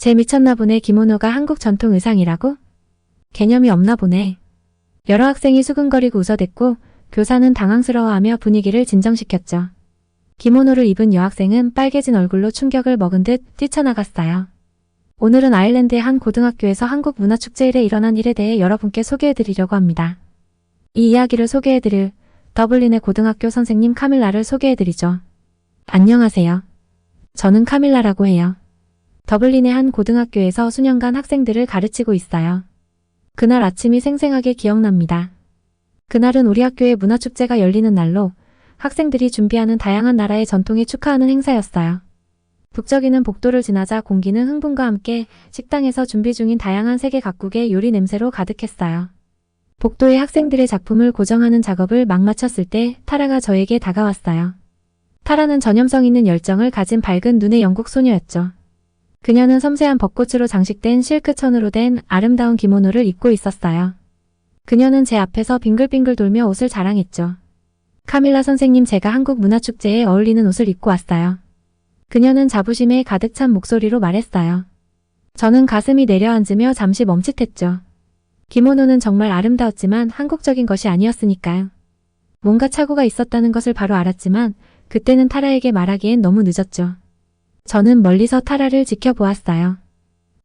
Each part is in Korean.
쟤 미쳤나 보네. 기모노가 한국 전통 의상이라고? 개념이 없나 보네. 여러 학생이 수근거리고 웃어댔고 교사는 당황스러워하며 분위기를 진정시켰죠. 기모노를 입은 여학생은 빨개진 얼굴로 충격을 먹은 듯 뛰쳐나갔어요. 오늘은 아일랜드의 한 고등학교에서 한국 문화축제일에 일어난 일에 대해 여러분께 소개해드리려고 합니다. 이 이야기를 소개해드릴 더블린의 고등학교 선생님 카밀라를 소개해드리죠. 안녕하세요. 저는 카밀라라고 해요. 더블린의 한 고등학교에서 수년간 학생들을 가르치고 있어요. 그날 아침이 생생하게 기억납니다. 그날은 우리 학교의 문화축제가 열리는 날로 학생들이 준비하는 다양한 나라의 전통을 축하하는 행사였어요. 북적이는 복도를 지나자 공기는 흥분과 함께 식당에서 준비 중인 다양한 세계 각국의 요리 냄새로 가득했어요. 복도에 학생들의 작품을 고정하는 작업을 막 마쳤을 때 타라가 저에게 다가왔어요. 타라는 전염성 있는 열정을 가진 밝은 눈의 영국 소녀였죠. 그녀는 섬세한 벚꽃으로 장식된 실크 천으로 된 아름다운 기모노를 입고 있었어요. 그녀는 제 앞에서 빙글빙글 돌며 옷을 자랑했죠. 카밀라 선생님, 제가 한국 문화축제에 어울리는 옷을 입고 왔어요. 그녀는 자부심에 가득 찬 목소리로 말했어요. 저는 가슴이 내려앉으며 잠시 멈칫했죠. 기모노는 정말 아름다웠지만 한국적인 것이 아니었으니까요. 뭔가 착오가 있었다는 것을 바로 알았지만 그때는 타라에게 말하기엔 너무 늦었죠. 저는 멀리서 타라를 지켜보았어요.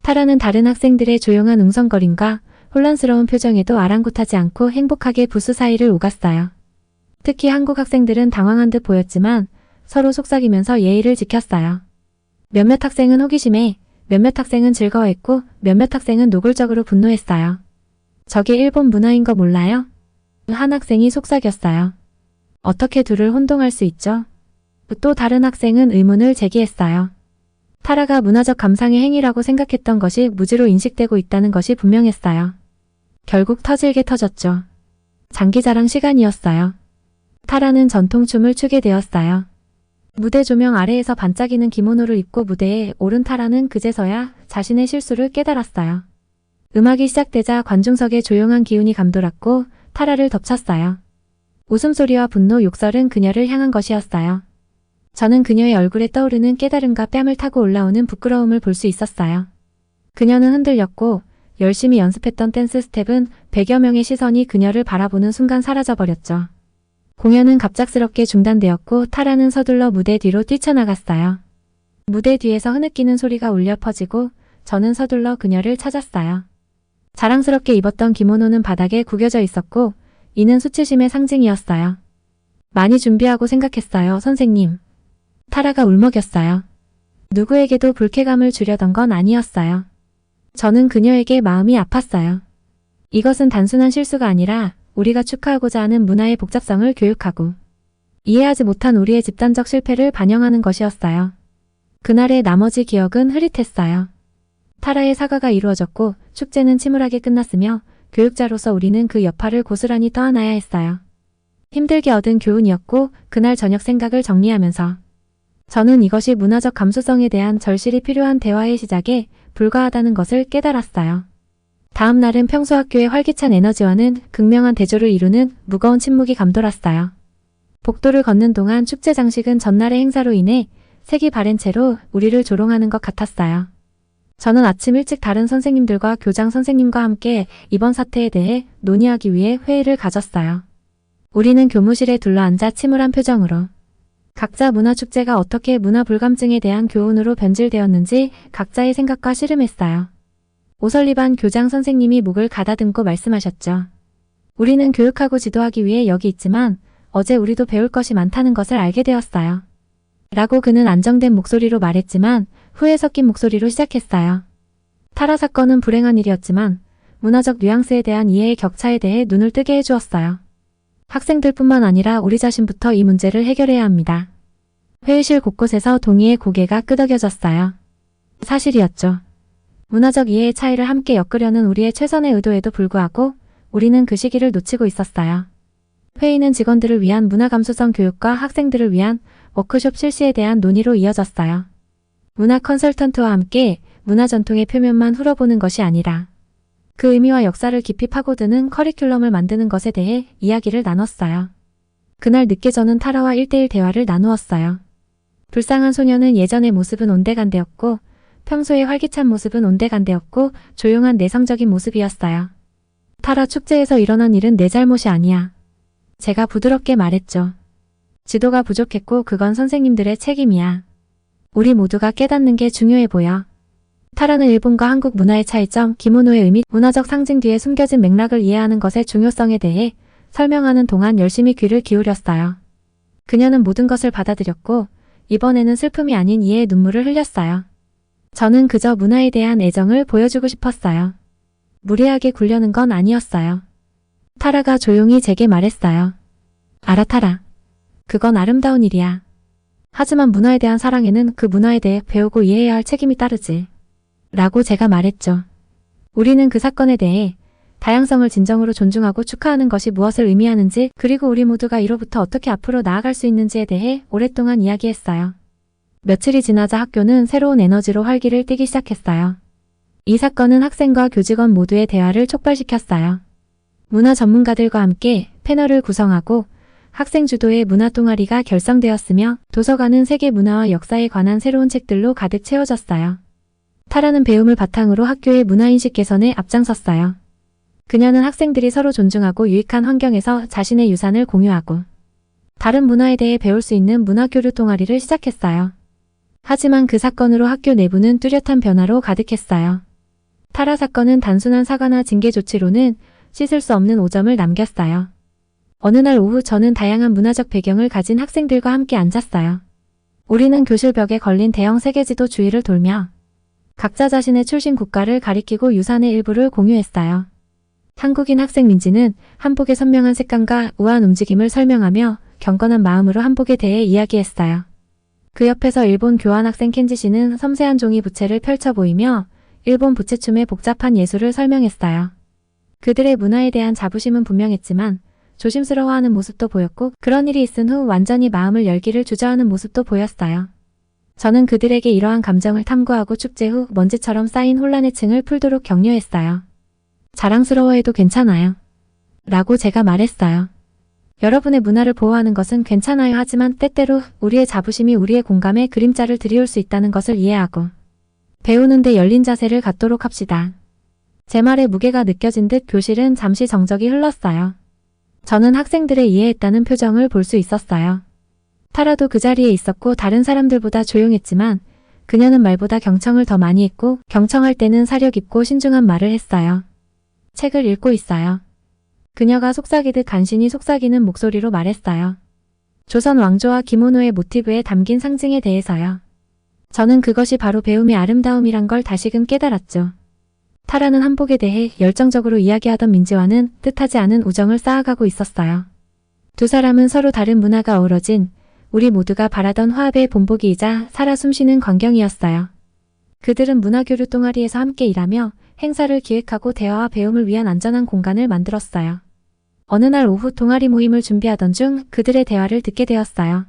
타라는 다른 학생들의 조용한 웅성거림과 혼란스러운 표정에도 아랑곳하지 않고 행복하게 부스 사이를 오갔어요. 특히 한국 학생들은 당황한 듯 보였지만 서로 속삭이면서 예의를 지켰어요. 몇몇 학생은 호기심에, 몇몇 학생은 즐거워했고 몇몇 학생은 노골적으로 분노했어요. 저게 일본 문화인 거 몰라요? 한 학생이 속삭였어요. 어떻게 둘을 혼동할 수 있죠? 또 다른 학생은 의문을 제기했어요. 타라가 문화적 감상의 행위라고 생각했던 것이 무지로 인식되고 있다는 것이 분명했어요. 결국 터질게 터졌죠. 장기자랑 시간이었어요. 타라는 전통춤을 추게 되었어요. 무대 조명 아래에서 반짝이는 기모노를 입고 무대에 오른 타라는 그제서야 자신의 실수를 깨달았어요. 음악이 시작되자 관중석의 조용한 기운이 감돌았고 타라를 덮쳤어요. 웃음소리와 분노, 욕설은 그녀를 향한 것이었어요. 저는 그녀의 얼굴에 떠오르는 깨달음과 뺨을 타고 올라오는 부끄러움을 볼 수 있었어요. 그녀는 흔들렸고 열심히 연습했던 댄스 스텝은 100여 명의 시선이 그녀를 바라보는 순간 사라져버렸죠. 공연은 갑작스럽게 중단되었고 타라는 서둘러 무대 뒤로 뛰쳐나갔어요. 무대 뒤에서 흐느끼는 소리가 울려 퍼지고 저는 서둘러 그녀를 찾았어요. 자랑스럽게 입었던 기모노는 바닥에 구겨져 있었고 이는 수치심의 상징이었어요. 많이 준비하고 생각했어요, 선생님. 타라가 울먹였어요. 누구에게도 불쾌감을 주려던 건 아니었어요. 저는 그녀에게 마음이 아팠어요. 이것은 단순한 실수가 아니라 우리가 축하하고자 하는 문화의 복잡성을 교육하고 이해하지 못한 우리의 집단적 실패를 반영하는 것이었어요. 그날의 나머지 기억은 흐릿했어요. 타라의 사과가 이루어졌고 축제는 침울하게 끝났으며 교육자로서 우리는 그 여파를 고스란히 떠안아야 했어요. 힘들게 얻은 교훈이었고 그날 저녁 생각을 정리하면서 저는 이것이 문화적 감수성에 대한 절실히 필요한 대화의 시작에 불과하다는 것을 깨달았어요. 다음 날은 평소 학교의 활기찬 에너지와는 극명한 대조를 이루는 무거운 침묵이 감돌았어요. 복도를 걷는 동안 축제 장식은 전날의 행사로 인해 색이 바랜 채로 우리를 조롱하는 것 같았어요. 저는 아침 일찍 다른 선생님들과 교장 선생님과 함께 이번 사태에 대해 논의하기 위해 회의를 가졌어요. 우리는 교무실에 둘러앉아 침울한 표정으로 각자 문화축제가 어떻게 문화불감증에 대한 교훈으로 변질되었는지 각자의 생각과 씨름했어요. 오설리반 교장 선생님이 목을 가다듬고 말씀하셨죠. 우리는 교육하고 지도하기 위해 여기 있지만 어제 우리도 배울 것이 많다는 것을 알게 되었어요. 라고 그는 안정된 목소리로 말했지만 후회 섞인 목소리로 시작했어요. 타라 사건은 불행한 일이었지만 문화적 뉘앙스에 대한 이해의 격차에 대해 눈을 뜨게 해주었어요. 학생들뿐만 아니라 우리 자신부터 이 문제를 해결해야 합니다. 회의실 곳곳에서 동의의 고개가 끄덕여졌어요. 사실이었죠. 문화적 이해의 차이를 함께 엮으려는 우리의 최선의 의도에도 불구하고 우리는 그 시기를 놓치고 있었어요. 회의는 직원들을 위한 문화 감수성 교육과 학생들을 위한 워크숍 실시에 대한 논의로 이어졌어요. 문화 컨설턴트와 함께 문화 전통의 표면만 훑어보는 것이 아니라 그 의미와 역사를 깊이 파고드는 커리큘럼을 만드는 것에 대해 이야기를 나눴어요. 그날 늦게 저는 타라와 1대1 대화를 나누었어요. 불쌍한 소녀는 예전의 모습은 온데간데였고 평소의 활기찬 모습은 온데간데없고 조용한 내성적인 모습이었어요. 타라, 축제에서 일어난 일은 내 잘못이 아니야. 제가 부드럽게 말했죠. 지도가 부족했고 그건 선생님들의 책임이야. 우리 모두가 깨닫는 게 중요해 보여. 타라는 일본과 한국 문화의 차이점, 기모노의 의미, 문화적 상징 뒤에 숨겨진 맥락을 이해하는 것의 중요성에 대해 설명하는 동안 열심히 귀를 기울였어요. 그녀는 모든 것을 받아들였고 이번에는 슬픔이 아닌 이해의 눈물을 흘렸어요. 저는 그저 문화에 대한 애정을 보여주고 싶었어요. 무리하게 굴려는 건 아니었어요. 타라가 조용히 제게 말했어요. 알아, 타라. 그건 아름다운 일이야. 하지만 문화에 대한 사랑에는 그 문화에 대해 배우고 이해해야 할 책임이 따르지. 라고 제가 말했죠. 우리는 그 사건에 대해 다양성을 진정으로 존중하고 축하하는 것이 무엇을 의미하는지, 그리고 우리 모두가 이로부터 어떻게 앞으로 나아갈 수 있는지에 대해 오랫동안 이야기했어요. 며칠이 지나자 학교는 새로운 에너지로 활기를 띠기 시작했어요. 이 사건은 학생과 교직원 모두의 대화를 촉발시켰어요. 문화 전문가들과 함께 패널을 구성하고 학생 주도의 문화 동아리가 결성되었으며 도서관은 세계 문화와 역사에 관한 새로운 책들로 가득 채워졌어요. 타라는 배움을 바탕으로 학교의 문화인식 개선에 앞장섰어요. 그녀는 학생들이 서로 존중하고 유익한 환경에서 자신의 유산을 공유하고 다른 문화에 대해 배울 수 있는 문화교류 동아리를 시작했어요. 하지만 그 사건으로 학교 내부는 뚜렷한 변화로 가득했어요. 타라 사건은 단순한 사과나 징계 조치로는 씻을 수 없는 오점을 남겼어요. 어느 날 오후 저는 다양한 문화적 배경을 가진 학생들과 함께 앉았어요. 우리는 교실 벽에 걸린 대형 세계지도 주위를 돌며 각자 자신의 출신 국가를 가리키고 유산의 일부를 공유했어요. 한국인 학생 민지는 한복의 선명한 색감과 우아한 움직임을 설명하며 경건한 마음으로 한복에 대해 이야기했어요. 그 옆에서 일본 교환학생 켄지 씨는 섬세한 종이 부채를 펼쳐 보이며 일본 부채춤의 복잡한 예술을 설명했어요. 그들의 문화에 대한 자부심은 분명했지만 조심스러워하는 모습도 보였고, 그런 일이 있은 후 완전히 마음을 열기를 주저하는 모습도 보였어요. 저는 그들에게 이러한 감정을 탐구하고 축제 후 먼지처럼 쌓인 혼란의 층을 풀도록 격려했어요. 자랑스러워해도 괜찮아요. 라고 제가 말했어요. 여러분의 문화를 보호하는 것은 괜찮아요. 하지만 때때로 우리의 자부심이 우리의 공감에 그림자를 들이올 수 있다는 것을 이해하고 배우는데 열린 자세를 갖도록 합시다. 제 말에 무게가 느껴진 듯 교실은 잠시 정적이 흘렀어요. 저는 학생들의 이해했다는 표정을 볼 수 있었어요. 타라도 그 자리에 있었고 다른 사람들보다 조용했지만 그녀는 말보다 경청을 더 많이 했고, 경청할 때는 사려 깊고 신중한 말을 했어요. 책을 읽고 있어요. 그녀가 속삭이듯 간신히 속삭이는 목소리로 말했어요. 조선 왕조와 기모노의 모티브에 담긴 상징에 대해서요. 저는 그것이 바로 배움의 아름다움이란 걸 다시금 깨달았죠. 타라는 한복에 대해 열정적으로 이야기하던 민지와는 뜻하지 않은 우정을 쌓아가고 있었어요. 두 사람은 서로 다른 문화가 어우러진 우리 모두가 바라던 화합의 본보기이자 살아 숨쉬는 광경이었어요. 그들은 문화교류 동아리에서 함께 일하며 행사를 기획하고 대화와 배움을 위한 안전한 공간을 만들었어요. 어느 날 오후 동아리 모임을 준비하던 중 그들의 대화를 듣게 되었어요.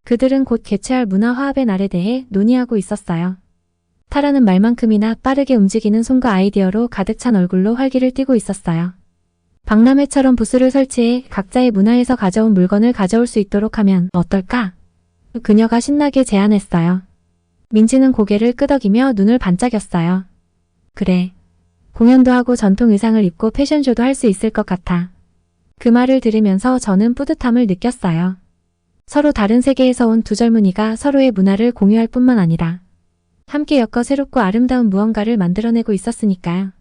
그들은 곧 개최할 문화 화합의 날에 대해 논의하고 있었어요. 타라는 말만큼이나 빠르게 움직이는 손과 아이디어로 가득 찬 얼굴로 활기를 띠고 있었어요. 박람회처럼 부스를 설치해 각자의 문화에서 가져온 물건을 가져올 수 있도록 하면 어떨까? 그녀가 신나게 제안했어요. 민지는 고개를 끄덕이며 눈을 반짝였어요. 그래. 공연도 하고 전통 의상을 입고 패션쇼도 할 수 있을 것 같아. 그 말을 들으면서 저는 뿌듯함을 느꼈어요. 서로 다른 세계에서 온 두 젊은이가 서로의 문화를 공유할 뿐만 아니라 함께 엮어 새롭고 아름다운 무언가를 만들어내고 있었으니까요.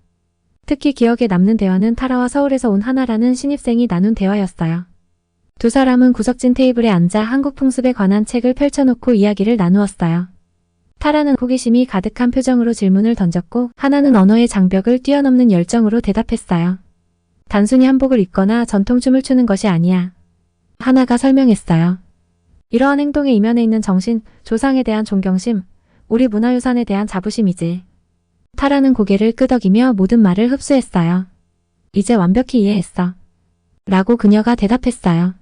특히 기억에 남는 대화는 타라와 서울에서 온 하나라는 신입생이 나눈 대화였어요. 두 사람은 구석진 테이블에 앉아 한국 풍습에 관한 책을 펼쳐놓고 이야기를 나누었어요. 타라는 호기심이 가득한 표정으로 질문을 던졌고, 하나는 언어의 장벽을 뛰어넘는 열정으로 대답했어요. 단순히 한복을 입거나 전통춤을 추는 것이 아니야. 하나가 설명했어요. 이러한 행동의 이면에 있는 정신, 조상에 대한 존경심, 우리 문화유산에 대한 자부심이지. 타라는 고개를 끄덕이며 모든 말을 흡수했어요. 이제 완벽히 이해했어. 라고 그녀가 대답했어요.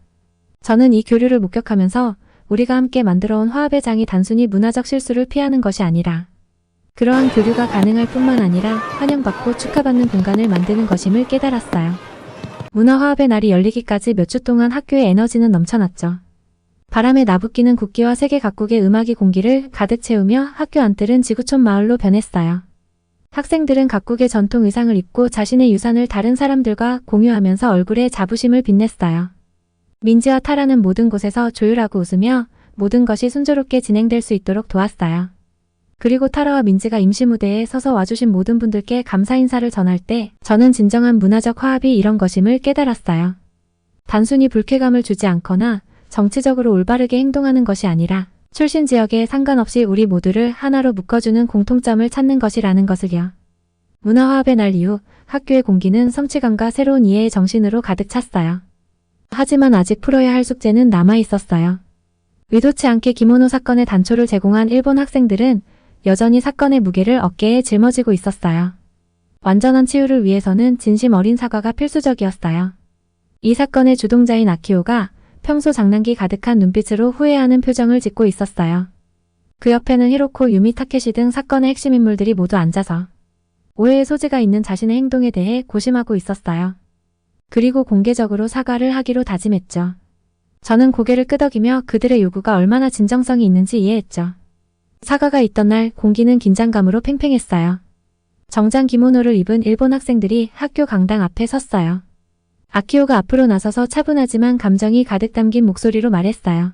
저는 이 교류를 목격하면서 우리가 함께 만들어온 화합의 장이 단순히 문화적 실수를 피하는 것이 아니라 그러한 교류가 가능할 뿐만 아니라 환영받고 축하받는 공간을 만드는 것임을 깨달았어요. 문화 화합의 날이 열리기까지 몇 주 동안 학교의 에너지는 넘쳐났죠. 바람에 나부끼는 국기와 세계 각국의 음악이 공기를 가득 채우며 학교 안뜰은 지구촌 마을로 변했어요. 학생들은 각국의 전통 의상을 입고 자신의 유산을 다른 사람들과 공유하면서 얼굴에 자부심을 빛냈어요. 민지와 타라는 모든 곳에서 조율하고 웃으며 모든 것이 순조롭게 진행될 수 있도록 도왔어요. 그리고 타라와 민지가 임시 무대에 서서 와주신 모든 분들께 감사 인사를 전할 때 저는 진정한 문화적 화합이 이런 것임을 깨달았어요. 단순히 불쾌감을 주지 않거나 정치적으로 올바르게 행동하는 것이 아니라 출신 지역에 상관없이 우리 모두를 하나로 묶어주는 공통점을 찾는 것이라는 것을요. 문화화합의 날 이후 학교의 공기는 성취감과 새로운 이해의 정신으로 가득 찼어요. 하지만 아직 풀어야 할 숙제는 남아 있었어요. 의도치 않게 기모노 사건의 단초를 제공한 일본 학생들은 여전히 사건의 무게를 어깨에 짊어지고 있었어요. 완전한 치유를 위해서는 진심 어린 사과가 필수적이었어요. 이 사건의 주동자인 아키오가 평소 장난기 가득한 눈빛으로 후회하는 표정을 짓고 있었어요. 그 옆에는 히로코, 유미, 타케시 등 사건의 핵심 인물들이 모두 앉아서 오해의 소지가 있는 자신의 행동에 대해 고심하고 있었어요. 그리고 공개적으로 사과를 하기로 다짐했죠. 저는 고개를 끄덕이며 그들의 요구가 얼마나 진정성이 있는지 이해했죠. 사과가 있던 날 공기는 긴장감으로 팽팽했어요. 정장 기모노를 입은 일본 학생들이 학교 강당 앞에 섰어요. 아키오가 앞으로 나서서 차분하지만 감정이 가득 담긴 목소리로 말했어요.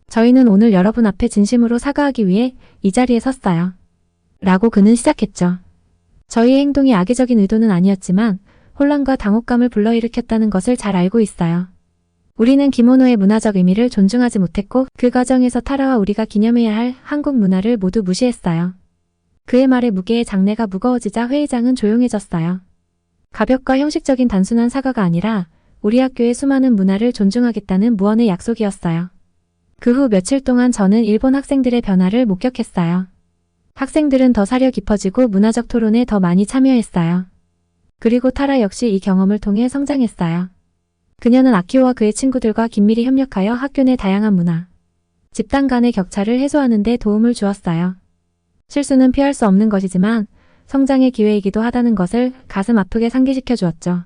저희는 오늘 여러분 앞에 진심으로 사과하기 위해 이 자리에 섰어요. 라고 그는 시작했죠. 저희의 행동이 악의적인 의도는 아니었지만 혼란과 당혹감을 불러일으켰다는 것을 잘 알고 있어요. 우리는 기모노의 문화적 의미를 존중하지 못했고 그 과정에서 타라와 우리가 기념해야 할 한국 문화를 모두 무시했어요. 그의 말에 무게의 장내가 무거워지자 회의장은 조용해졌어요. 가볍고 형식적인 단순한 사과가 아니라 우리 학교의 수많은 문화를 존중하겠다는 무언의 약속이었어요. 그 후 며칠 동안 저는 일본 학생들의 변화를 목격했어요. 학생들은 더 사려 깊어지고 문화적 토론에 더 많이 참여했어요. 그리고 타라 역시 이 경험을 통해 성장했어요. 그녀는 아키오와 그의 친구들과 긴밀히 협력하여 학교 내 다양한 문화, 집단 간의 격차를 해소하는 데 도움을 주었어요. 실수는 피할 수 없는 것이지만 성장의 기회이기도 하다는 것을 가슴 아프게 상기시켜 주었죠.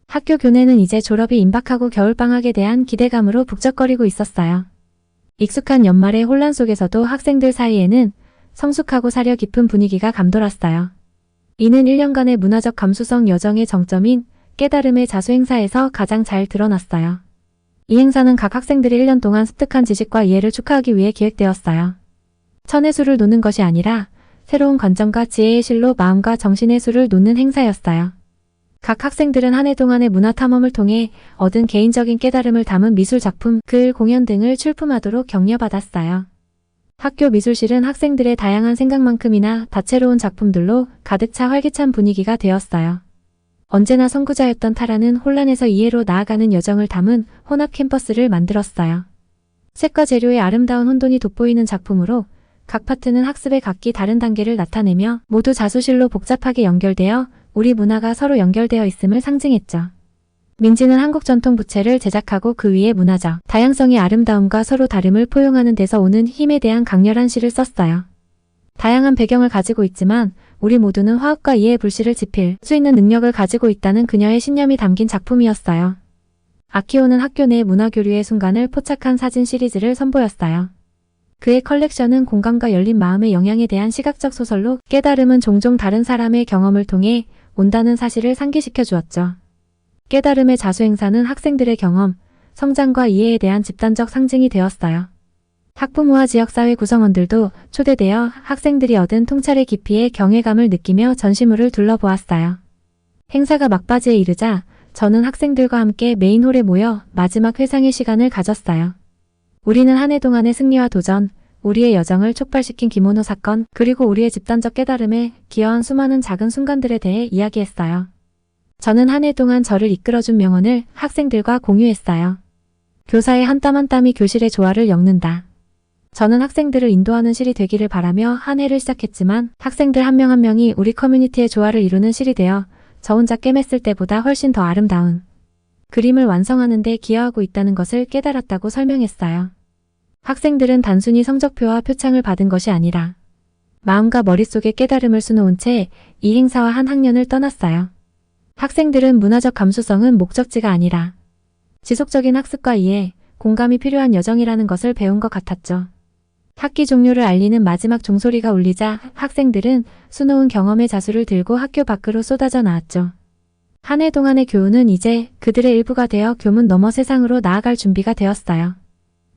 학교 교내는 이제 졸업이 임박하고 겨울방학에 대한 기대감으로 북적거리고 있었어요. 익숙한 연말의 혼란 속에서도 학생들 사이에는 성숙하고 사려 깊은 분위기가 감돌았어요. 이는 1년간의 문화적 감수성 여정의 정점인 깨달음의 자수 행사에서 가장 잘 드러났어요. 이 행사는 각 학생들이 1년 동안 습득한 지식과 이해를 축하하기 위해 기획되었어요. 천의 수를 놓는 것이 아니라 새로운 관점과 지혜의 실로 마음과 정신의 수를 놓는 행사였어요. 각 학생들은 한 해 동안의 문화 탐험을 통해 얻은 개인적인 깨달음을 담은 미술 작품, 글, 공연 등을 출품하도록 격려받았어요. 학교 미술실은 학생들의 다양한 생각만큼이나 다채로운 작품들로 가득 차 활기찬 분위기가 되었어요. 언제나 선구자였던 타라는 혼란에서 이해로 나아가는 여정을 담은 혼합 캠퍼스를 만들었어요. 색과 재료의 아름다운 혼돈이 돋보이는 작품으로 각 파트는 학습의 각기 다른 단계를 나타내며 모두 자수실로 복잡하게 연결되어 우리 문화가 서로 연결되어 있음을 상징했죠. 민지는 한국 전통 부채를 제작하고 그 위에 문화적 다양성의 아름다움과 서로 다름을 포용하는 데서 오는 힘에 대한 강렬한 시를 썼어요. 다양한 배경을 가지고 있지만 우리 모두는 화합과 이해의 불씨를 지필 수 있는 능력을 가지고 있다는 그녀의 신념이 담긴 작품이었어요. 아키오는 학교 내 문화교류의 순간을 포착한 사진 시리즈를 선보였어요. 그의 컬렉션은 공감과 열린 마음의 영향에 대한 시각적 소설로 깨달음은 종종 다른 사람의 경험을 통해 온다는 사실을 상기시켜 주었죠. 깨달음의 자수 행사는 학생들의 경험, 성장과 이해에 대한 집단적 상징이 되었어요. 학부모와 지역사회 구성원들도 초대되어 학생들이 얻은 통찰의 깊이에 경외감을 느끼며 전시물을 둘러보았어요. 행사가 막바지에 이르자 저는 학생들과 함께 메인홀에 모여 마지막 회상의 시간을 가졌어요. 우리는 한 해 동안의 승리와 도전, 우리의 여정을 촉발시킨 기모노 사건, 그리고 우리의 집단적 깨달음에 기여한 수많은 작은 순간들에 대해 이야기했어요. 저는 한 해 동안 저를 이끌어준 명언을 학생들과 공유했어요. 교사의 한 땀 한 땀이 교실의 조화를 엮는다. 저는 학생들을 인도하는 실이 되기를 바라며 한 해를 시작했지만 학생들 한 명 한 명이 우리 커뮤니티의 조화를 이루는 실이 되어 저 혼자 꿰맸을 때보다 훨씬 더 아름다운 그림을 완성하는 데 기여하고 있다는 것을 깨달았다고 설명했어요. 학생들은 단순히 성적표와 표창을 받은 것이 아니라 마음과 머릿속에 깨달음을 수놓은 채 이 행사와 한 학년을 떠났어요. 학생들은 문화적 감수성은 목적지가 아니라 지속적인 학습과 이해, 공감이 필요한 여정이라는 것을 배운 것 같았죠. 학기 종료를 알리는 마지막 종소리가 울리자 학생들은 수놓은 경험의 자수를 들고 학교 밖으로 쏟아져 나왔죠. 한 해 동안의 교훈은 이제 그들의 일부가 되어 교문 너머 세상으로 나아갈 준비가 되었어요.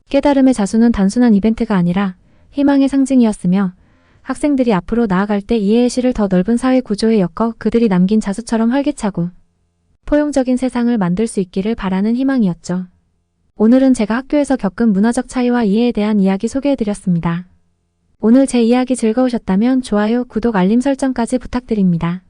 깨달음의 자수는 단순한 이벤트가 아니라 희망의 상징이었으며 학생들이 앞으로 나아갈 때 이해의 실을 더 넓은 사회 구조에 엮어 그들이 남긴 자수처럼 활기차고 포용적인 세상을 만들 수 있기를 바라는 희망이었죠. 오늘은 제가 학교에서 겪은 문화적 차이와 이해에 대한 이야기 소개해드렸습니다. 오늘 제 이야기 즐거우셨다면 좋아요, 구독, 알림 설정까지 부탁드립니다.